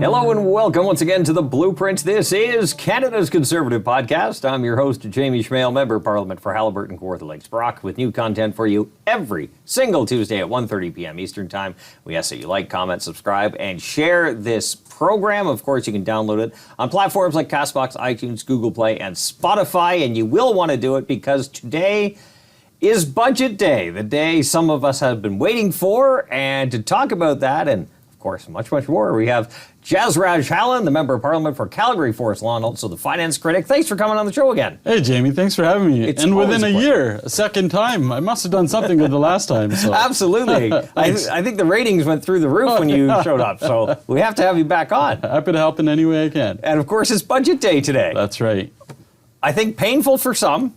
Hello and welcome once again to The Blueprint. This is Canada's Conservative Podcast. I'm your host, Jamie Schmale, Member of Parliament for Haliburton, Kawartha Lakes, Brock, with new content for you every single Tuesday at 1:30 p.m. Eastern Time. We ask that you like, comment, subscribe, and share this program. Of course, you can download it on platforms like CastBox, iTunes, Google Play, and Spotify, and you will want to do it because today is Budget Day, the day some of us have been waiting for. And to talk about that, and of course, much more, we have Jasraj Hallan, the Member of Parliament for Calgary Forest Law, and also the finance critic. Thanks for coming on the show again. Hey, Jamie, thanks for having me. It's and always within a a pleasure. year, a second time. I must have done something good the last time. So. Absolutely. I think the ratings went through the roof when you showed up, so we have to have you back on. Happy to help in any way I can. And of course, it's Budget Day today. That's right. I think painful for some.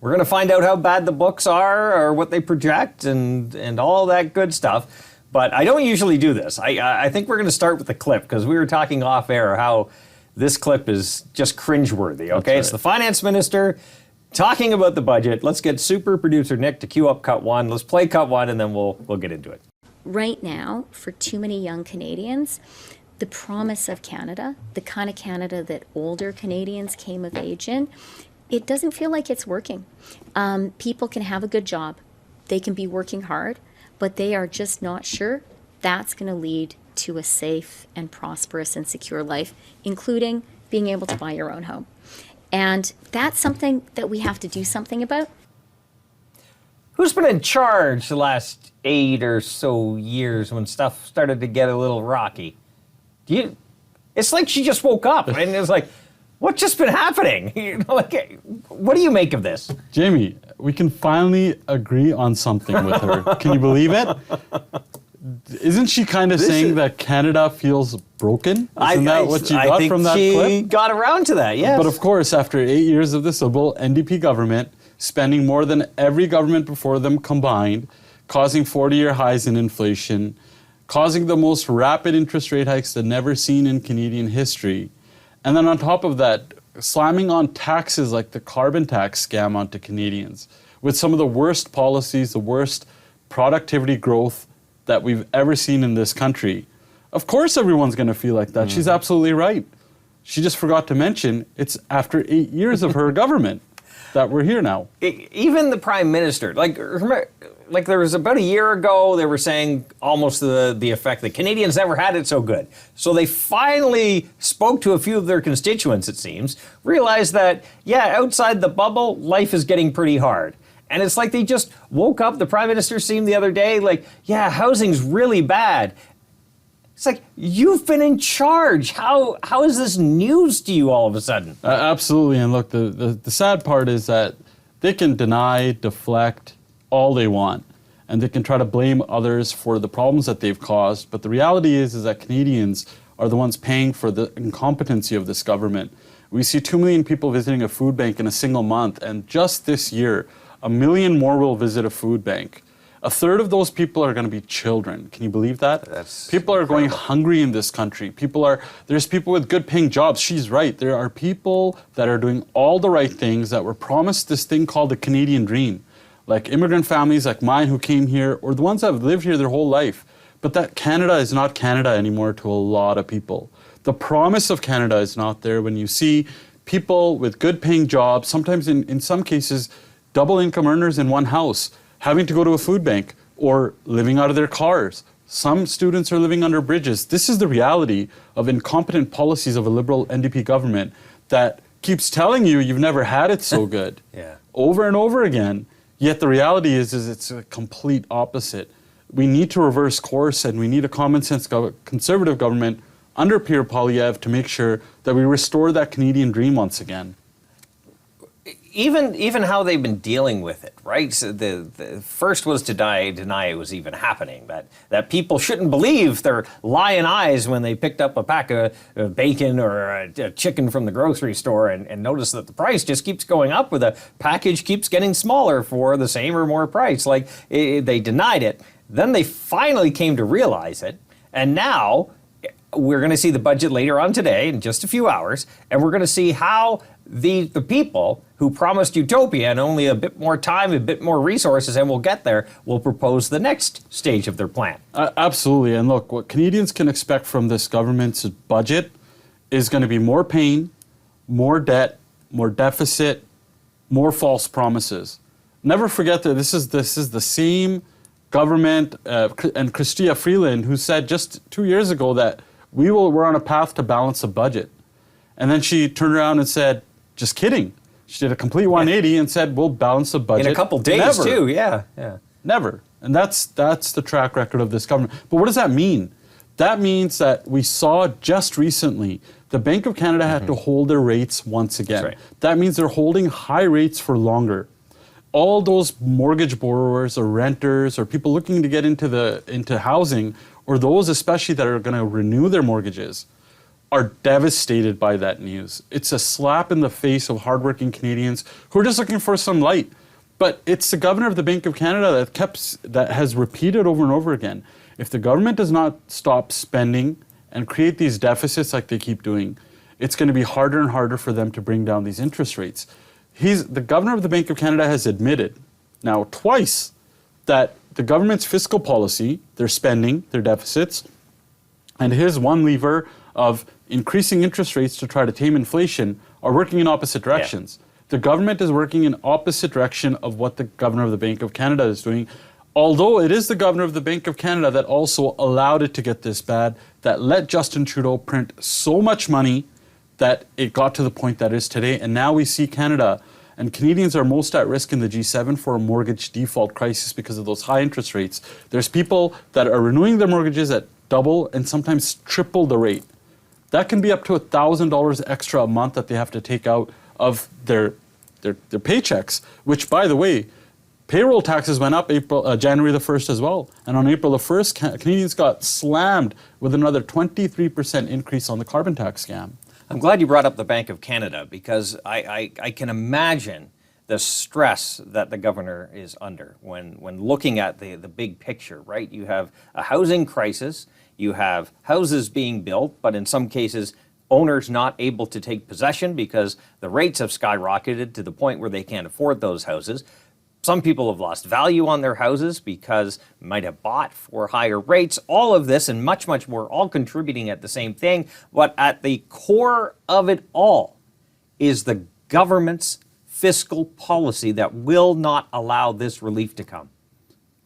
We're going to find out how bad the books are or what they project and all that good stuff. But I don't usually do this. I think we're going to start with the clip because we were talking off air how this clip is just cringeworthy, okay? Right. It's the finance minister talking about the budget. Let's get super producer Nick to cue up cut one. Let's play cut one and then we'll get into it. Right now, for too many young Canadians, the promise of Canada, the kind of Canada that older Canadians came of age in, it doesn't feel like it's working. People can have a good job. They can be working hard, but they are just not sure that's going to lead to a safe and prosperous and secure life, including being able to buy your own home. And that's something that we have to do something about. Who's been in charge the last 8 or so years when stuff started to get a little rocky? It's like she just woke up and it's like, what's just been happening? What do you make of this? Jamie, we can finally agree on something with her. Can you believe it? Isn't she kind of saying that Canada feels broken? Isn't that what you got from that clip? I think she got around to that, yes. But of course, after 8 years of this Liberal NDP government, spending more than every government before them combined, causing 40-year highs in inflation, causing the most rapid interest rate hikes that never seen in Canadian history, and then on top of that, slamming on taxes like the carbon tax scam onto Canadians with some of the worst policies, the worst productivity growth that we've ever seen in this country. Of course everyone's going to feel like that. She's absolutely right. She just forgot to mention it's after 8 years of her government that we're here now. Even the Prime Minister, remember, there was about a year ago, they were saying almost the effect that Canadians never had it so good. So they finally spoke to a few of their constituents, it seems, realized that, yeah, outside the bubble, life is getting pretty hard. And it's like they just woke up. The Prime Minister seemed the other day like, yeah, housing's really bad. It's like, you've been in charge. How is this news to you all of a sudden? Absolutely. And look, the sad part is that they can deny, deflect all they want. And they can try to blame others for the problems that they've caused. But the reality is that Canadians are the ones paying for the incompetency of this government. We see 2 million people visiting a food bank in a single month. And just this year, 1 million more will visit a food bank. A third of those people are going to be children. Can you believe that? People are going hungry in this country. There's people with good paying jobs. She's right. There are people that are doing all the right things that were promised this thing called the Canadian dream. Like immigrant families like mine who came here, or the ones that have lived here their whole life. But that Canada is not Canada anymore to a lot of people. The promise of Canada is not there when you see people with good paying jobs, sometimes in some cases, double income earners in one house, having to go to a food bank or living out of their cars. Some students are living under bridges. This is the reality of incompetent policies of a Liberal NDP government that keeps telling you you've never had it so good. Yeah. Over and over again. Yet the reality is it's a complete opposite. We need to reverse course and we need a common sense conservative government under Pierre Poilievre to make sure that we restore that Canadian dream once again. Even how they've been dealing with it, right? So the first was to deny it was even happening, that people shouldn't believe their lying eyes when they picked up a pack of bacon or a chicken from the grocery store and notice that the price just keeps going up, or the package keeps getting smaller for the same or more price. They denied it. Then they finally came to realize it, and now we're going to see the budget later on today in just a few hours, and we're going to see how the people who promised utopia and only a bit more time, a bit more resources, and we'll get there, will propose the next stage of their plan. Absolutely. And look, what Canadians can expect from this government's budget is going to be more pain, more debt, more deficit, more false promises. Never forget that this is the same government and Chrystia Freeland who said just 2 years ago that we're on a path to balance a budget. And then she turned around and said, just kidding. She did a complete 180 and said, we'll balance a budget. In a couple days, too, yeah. Never. And that's the track record of this government. But what does that mean? That means that we saw just recently the Bank of Canada had to hold their rates once again. That's right. That means they're holding high rates for longer. All those mortgage borrowers or renters or people looking to get into housing, or those especially that are going to renew their mortgages, are devastated by that news. It's a slap in the face of hardworking Canadians who are just looking for some light. But it's the governor of the Bank of Canada that has repeated over and over again, if the government does not stop spending and create these deficits like they keep doing, it's going to be harder and harder for them to bring down these interest rates. The governor of the Bank of Canada has admitted now twice that the government's fiscal policy, their spending, their deficits, and his one lever of increasing interest rates to try to tame inflation are working in opposite directions. Yeah. The government is working in opposite direction of what the governor of the Bank of Canada is doing, although it is the governor of the Bank of Canada that also allowed it to get this bad, that let Justin Trudeau print so much money that it got to the point that it is today. And now we see Canada, and Canadians are most at risk in the G7 for a mortgage default crisis because of those high interest rates. There's people that are renewing their mortgages at double and sometimes triple the rate. That can be up to $1,000 extra a month that they have to take out of their paychecks, which, by the way, payroll taxes went up January the 1st as well. And on April the 1st, Canadians got slammed with another 23% increase on the carbon tax scam. I'm glad you brought up the Bank of Canada, because I can imagine the stress that the governor is under when looking at the big picture, right? You have a housing crisis, you have houses being built, but in some cases, owners not able to take possession because the rates have skyrocketed to the point where they can't afford those houses. Some people have lost value on their houses because they might have bought for higher rates. All of this and much, much more, all contributing at the same thing. But at the core of it all is the government's fiscal policy that will not allow this relief to come.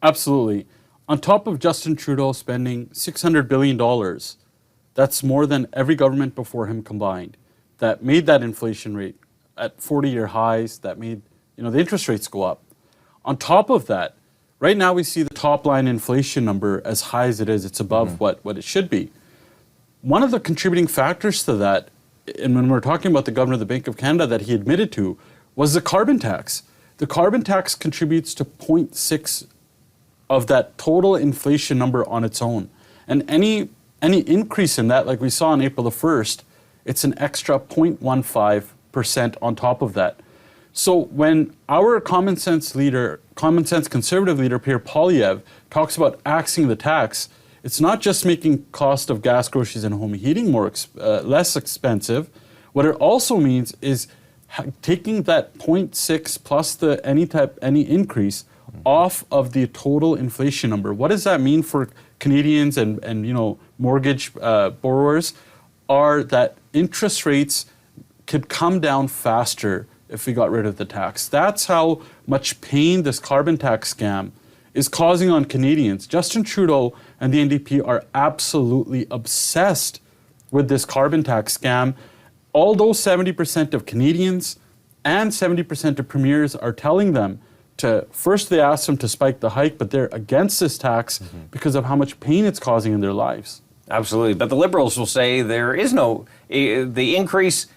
Absolutely. On top of Justin Trudeau spending $600 billion, that's more than every government before him combined, that made that inflation rate at 40-year highs, that made the interest rates go up. On top of that, right now we see the top line inflation number as high as it is. It's above what it should be. One of the contributing factors to that, and when we're talking about the governor of the Bank of Canada that he admitted to, was the carbon tax. The carbon tax contributes to 0.6 of that total inflation number on its own. And any increase in that, like we saw on April the 1st, it's an extra 0.15% on top of that. So when our common sense conservative leader, Pierre Poilievre, talks about axing the tax, it's not just making cost of gas, groceries, and home heating less expensive. What it also means is taking that 0.6 plus any increase off of the total inflation number. What does that mean for Canadians and mortgage borrowers? Are that interest rates could come down faster if we got rid of the tax. That's how much pain this carbon tax scam is causing on Canadians. Justin Trudeau and the NDP are absolutely obsessed with this carbon tax scam. Although 70% of Canadians and 70% of premiers are telling them first they ask them to spike the hike, but they're against this tax because of how much pain it's causing in their lives. Absolutely. But the Liberals will say there is the increase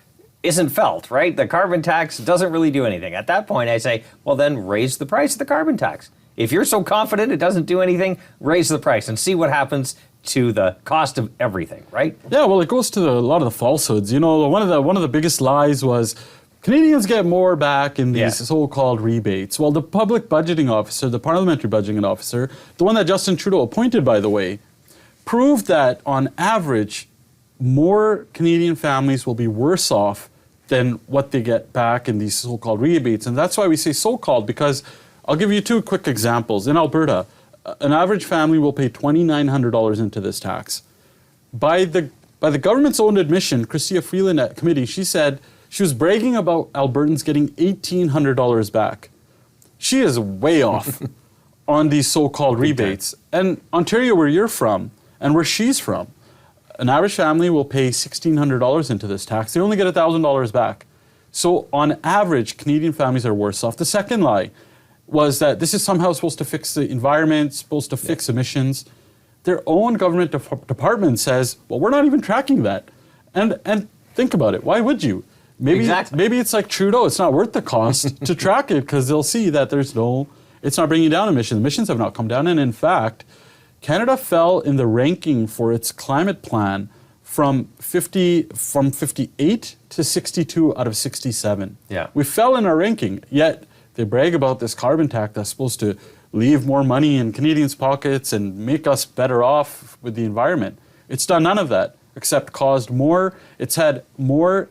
isn't felt, right? The carbon tax doesn't really do anything. At that point, I say, well, then raise the price of the carbon tax. If you're so confident it doesn't do anything, raise the price and see what happens to the cost of everything, right? Yeah, well, it goes to a lot of the falsehoods. One of the biggest lies was Canadians get more back in these so-called rebates. Well, the public budgeting officer, the parliamentary budgeting officer, the one that Justin Trudeau appointed, by the way, proved that on average, more Canadian families will be worse off than what they get back in these so-called rebates. And that's why we say so-called, because I'll give you two quick examples. In Alberta, an average family will pay $2,900 into this tax. By the government's own admission, Chrystia Freeland at committee, she said she was bragging about Albertans getting $1,800 back. She is way off on these so-called rebates. And Ontario, where you're from, and where she's from, an average family will pay $1,600 into this tax. They only get $1,000 back. So on average, Canadian families are worse off. The second lie was that this is somehow supposed to fix the environment, supposed to fix emissions. Their own government department says, well, we're not even tracking that. And think about it. Why would you? Maybe it's like Trudeau. It's not worth the cost to track it because they'll see that it's not bringing down emissions. Emissions have not come down. And in fact, Canada fell in the ranking for its climate plan from 58 to 62 out of 67. Yeah. We fell in our ranking, yet they brag about this carbon tax that's supposed to leave more money in Canadians' pockets and make us better off with the environment. It's done none of that, except it's had more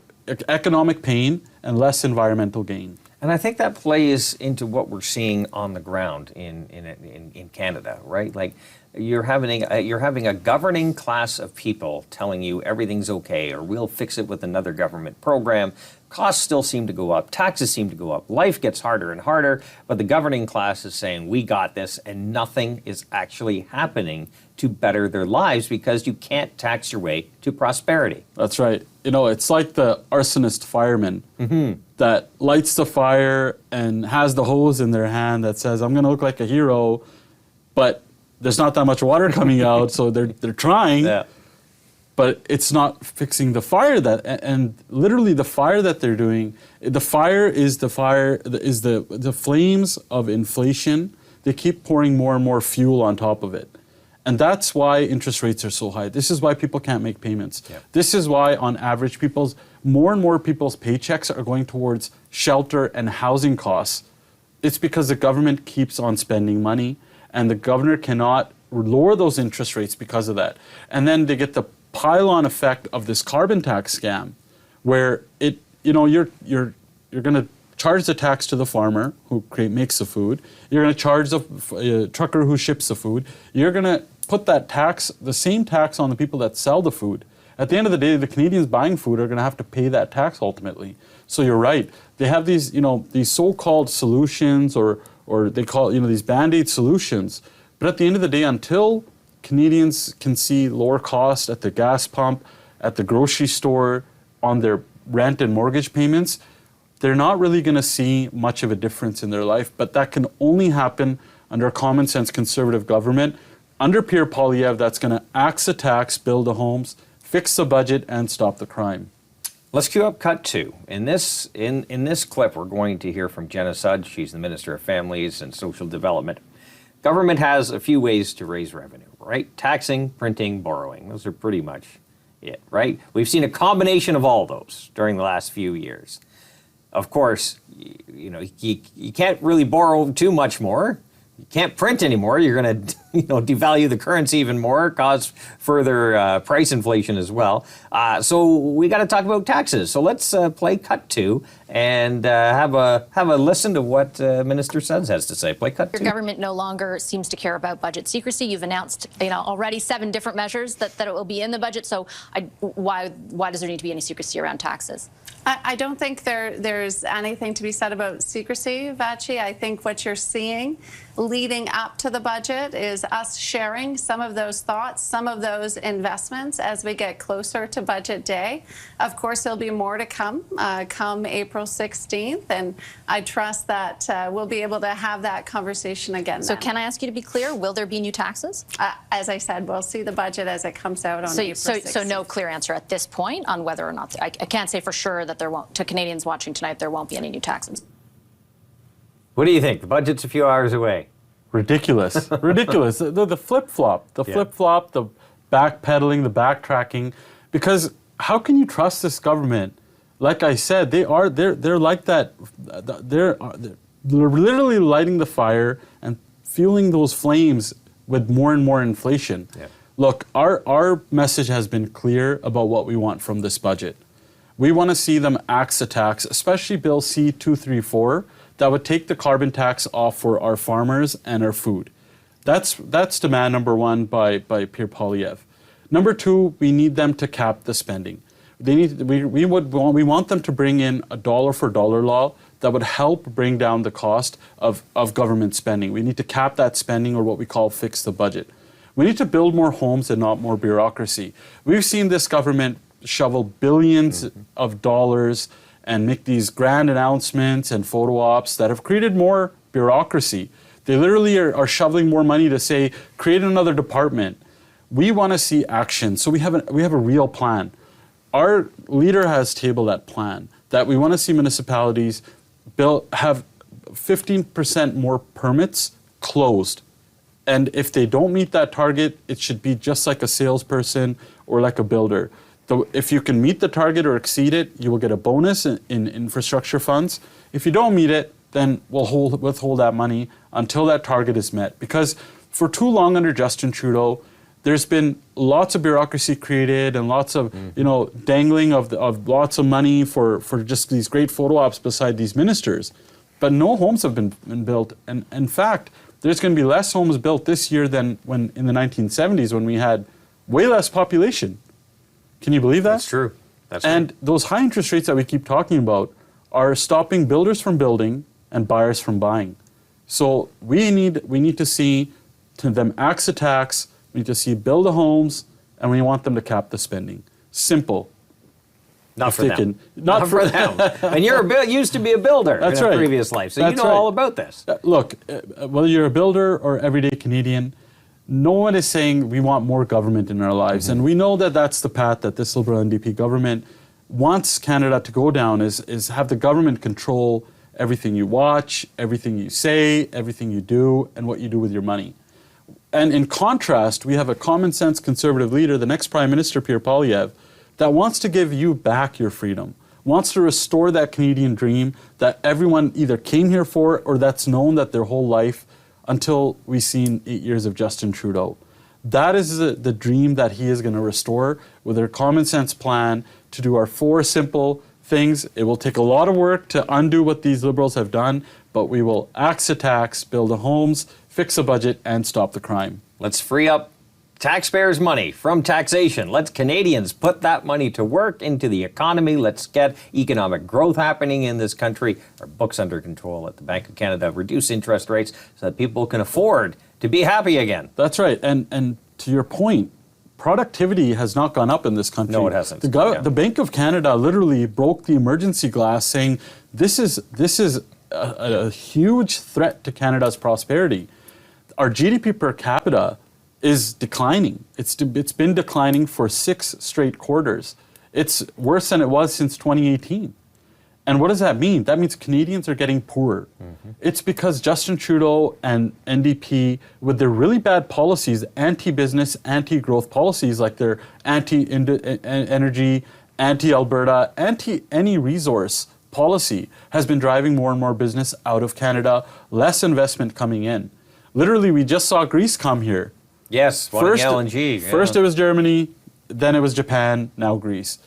economic pain and less environmental gain. And I think that plays into what we're seeing on the ground in Canada, right? Like you're having a governing class of people telling you everything's okay or we'll fix it with another government program. Costs still seem to go up, taxes seem to go up, life gets harder and harder, but the governing class is saying we got this and nothing is actually happening to better their lives because you can't tax your way to prosperity. That's right. It's like the arsonist fireman that lights the fire and has the hose in their hand that says, I'm going to look like a hero, but there's not that much water coming out, so they're trying, but it's not fixing the fire and literally the fire that they're doing, the flames of inflation. They keep pouring more and more fuel on top of it. And that's why interest rates are so high. This is why people can't make payments. Yep. This is why, on average, more and more people's paychecks are going towards shelter and housing costs. It's because the government keeps on spending money, and the governor cannot lower those interest rates because of that. And then they get the pile-on effect of this carbon tax scam, where you're going to charge the tax to the farmer who makes the food. You're going to charge the trucker who ships the food. You're going to put the same tax on the people that sell the food. At the end of the day, the Canadians buying food are going to have to pay that tax ultimately. So you're right. They have these so-called solutions or they call these Band-Aid solutions. But at the end of the day, until Canadians can see lower cost at the gas pump, at the grocery store, on their rent and mortgage payments, they're not really going to see much of a difference in their life. But that can only happen under a common sense conservative government, under Pierre Poilievre, that's going to axe the tax, build the homes, fix the budget, and stop the crime. Let's cue up cut two. In this clip, we're going to hear from Jenna Sudds. She's the Minister of Families and Social Development. Government has a few ways to raise revenue, right? Taxing, printing, borrowing. Those are pretty much it, right? We've seen a combination of all those during the last few years. Of course, you can't really borrow too much more. You can't print anymore. You're going to devalue the currency even more, cause further price inflation as well. So we got to talk about taxes. So let's play cut two and have a listen to what Minister Sudds has to say. Play cut two. Your government no longer seems to care about budget secrecy. You've announced already 7 different measures that it will be in the budget. So why does there need to be any secrecy around taxes? I don't think there's anything to be said about secrecy, Vachi. I think what you're seeing leading up to the budget is us sharing some of those thoughts, some of those investments as we get closer to budget day. Of course, there'll be more to come April 16th, and I trust that we'll be able to have that conversation again. So then. Can I ask you to be clear, will there be new taxes? As I said, we'll see the budget as it comes out on April 16th. So no clear answer at this point on whether or not, I can't say for sure that there won't, to Canadians watching tonight, there won't be any new taxes. What do you think? The budget's a few hours away. Ridiculous. Ridiculous. The flip-flop. The flip-flop, the backpedaling, the backtracking. Because how can you trust this government? Like I said, they're like that. They're literally lighting the fire and fueling those flames with more and more inflation. Yeah. Look, our message has been clear about what we want from this budget. We want to see them axe a tax, especially Bill C-234, that would take the carbon tax off for our farmers and our food. That's demand number one by Pierre Poilievre. Number two, we need them to cap the spending. We want them to bring in a dollar for dollar law that would help bring down the cost of government spending. We need to cap that spending, or what we call fix the budget. We need to build more homes and not more bureaucracy. We've seen this government shovel billions of dollars and make these grand announcements and photo ops that have created more bureaucracy. They literally are shoveling more money to say, create another department. We want to see action. So we have a real plan. Our leader has tabled that plan, that we want to see municipalities have 15% more permits closed. And if they don't meet that target, it should be just like a salesperson or like a builder. If you can meet the target or exceed it, you will get a bonus in infrastructure funds. If you don't meet it, then we'll withhold that money until that target is met. Because for too long under Justin Trudeau, there's been lots of bureaucracy created and lots of dangling of lots of money for just these great photo ops beside these ministers. But no homes have been built. And in fact, there's going to be less homes built this year than when in the 1970s, when we had way less population. Can you believe that? That's true. And those high interest rates that we keep talking about are stopping builders from building and buyers from buying. So we need to see them axe a tax. We need to see build the homes, and we want them to cap the spending. Simple. Not for them. Not for them. And used to be a builder in a previous life, so you know all about this. Look, whether you're a builder or everyday Canadian, no one is saying we want more government in our lives. And we know that that's the path that this Liberal NDP government wants Canada to go down, is have the government control everything you watch, everything you say, everything you do, and what you do with your money. And in contrast, we have a common sense conservative leader, the next Prime Minister, Pierre Poilievre, that wants to give you back your freedom, wants to restore that Canadian dream that everyone either came here for or that's known that their whole life until we've seen 8 years of Justin Trudeau. That is the dream that he is going to restore with a common sense plan to do our 4 simple things. It will take a lot of work to undo what these Liberals have done, but we will axe a tax, build the homes, fix a budget, and stop the crime. Let's free up taxpayers' money from taxation. Let's Canadians put that money to work into the economy. Let's get economic growth happening in this country. Our books under control at the Bank of Canada. Reduce interest rates so that people can afford to be happy again. That's right. And to your point, productivity has not gone up in this country. No, it hasn't. The Bank of Canada literally broke the emergency glass, saying this is a huge threat to Canada's prosperity. Our GDP per capita is declining. It's been declining for 6 straight quarters. It's worse than it was since 2018. And what does that mean? That means Canadians are getting poorer. It's because Justin Trudeau and NDP, with their really bad policies, anti-business, anti-growth policies, like their anti-energy, anti-Alberta, anti-any resource policy, has been driving more and more business out of Canada, less investment coming in. Literally, we just saw Greece come here. Yes, first LNG. Yeah. First it was Germany, then it was Japan, now Greece.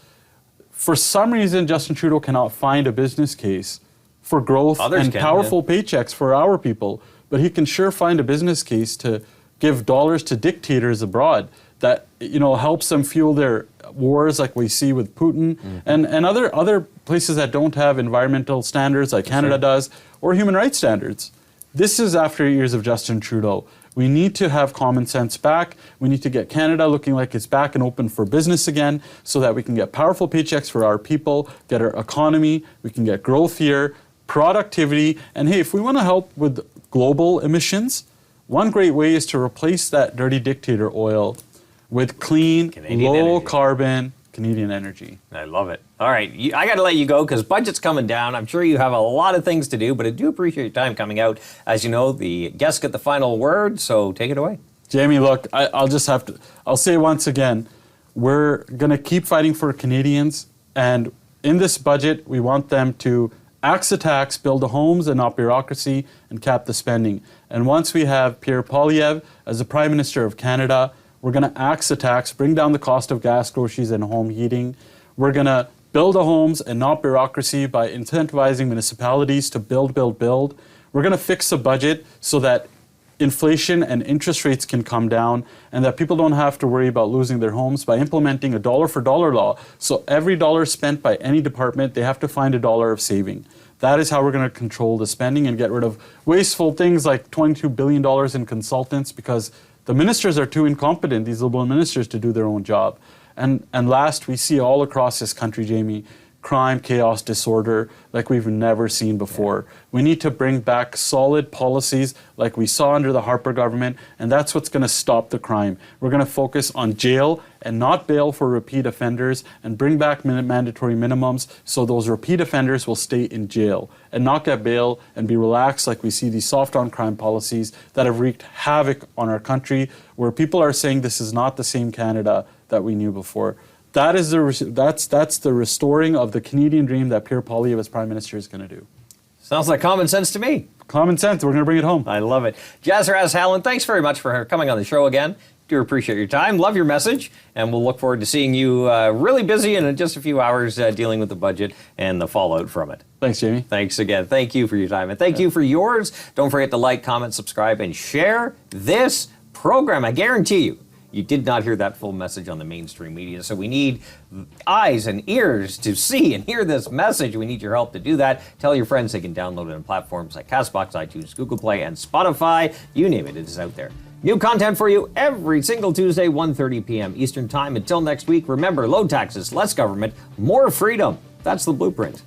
For some reason, Justin Trudeau cannot find a business case for growth and powerful paychecks for our people, but he can sure find a business case to give dollars to dictators abroad that helps them fuel their wars, like we see with Putin and other places that don't have environmental standards like Canada does, or human rights standards. This is after 8 years of Justin Trudeau. We need to have common sense back. We need to get Canada looking like it's back and open for business again so that we can get powerful paychecks for our people, get our economy, we can get growth here, productivity. And hey, if we want to help with global emissions, one great way is to replace that dirty dictator oil with clean, low-carbon Canadian energy. I love it. All right, I got to let you go because budget's coming down. I'm sure you have a lot of things to do, but I do appreciate your time coming out. As you know, the guests get the final word, so take it away. Jamie, look, I'll say once again, we're going to keep fighting for Canadians, and in this budget, we want them to axe the tax, build the homes and not bureaucracy, and cap the spending. And once we have Pierre Poilievre as the Prime Minister of Canada, we're going to axe the tax, bring down the cost of gas, groceries, and home heating. We're going to build the homes and not bureaucracy by incentivizing municipalities to build, build, build. We're going to fix the budget so that inflation and interest rates can come down and that people don't have to worry about losing their homes by implementing a dollar for dollar law. So every dollar spent by any department, they have to find a dollar of saving. That is how we're going to control the spending and get rid of wasteful things like $22 billion in consultants, because the ministers are too incompetent, these Liberal ministers, to do their own job. And last, we see all across this country, Jamie, crime, chaos, disorder like we've never seen before. We need to bring back solid policies like we saw under the Harper government, and that's what's going to stop the crime. We're going to focus on jail and not bail for repeat offenders, and bring back mandatory minimums so those repeat offenders will stay in jail and not get bail and be relaxed like we see these soft on crime policies that have wreaked havoc on our country, where people are saying this is not the same Canada that we knew before. That's the restoring of the Canadian dream that Pierre Poilievre as Prime Minister is going to do. Sounds like common sense to me. Common sense. We're going to bring it home. I love it. Jazzaraz Hallen, thanks very much for coming on the show again. Do appreciate your time. Love your message. And we'll look forward to seeing you really busy in just a few hours dealing with the budget and the fallout from it. Thanks, Jamie. Thanks again. Thank you for your time. And thank you for yours. Don't forget to like, comment, subscribe, and share this program. I guarantee you did not hear that full message on the mainstream media. So we need eyes and ears to see and hear this message. We need your help to do that. Tell your friends they can download it on platforms like CastBox, iTunes, Google Play, and Spotify. You name it, it is out there. New content for you every single Tuesday, 1:30 p.m. Eastern Time. Until next week, remember, low taxes, less government, more freedom. That's the blueprint.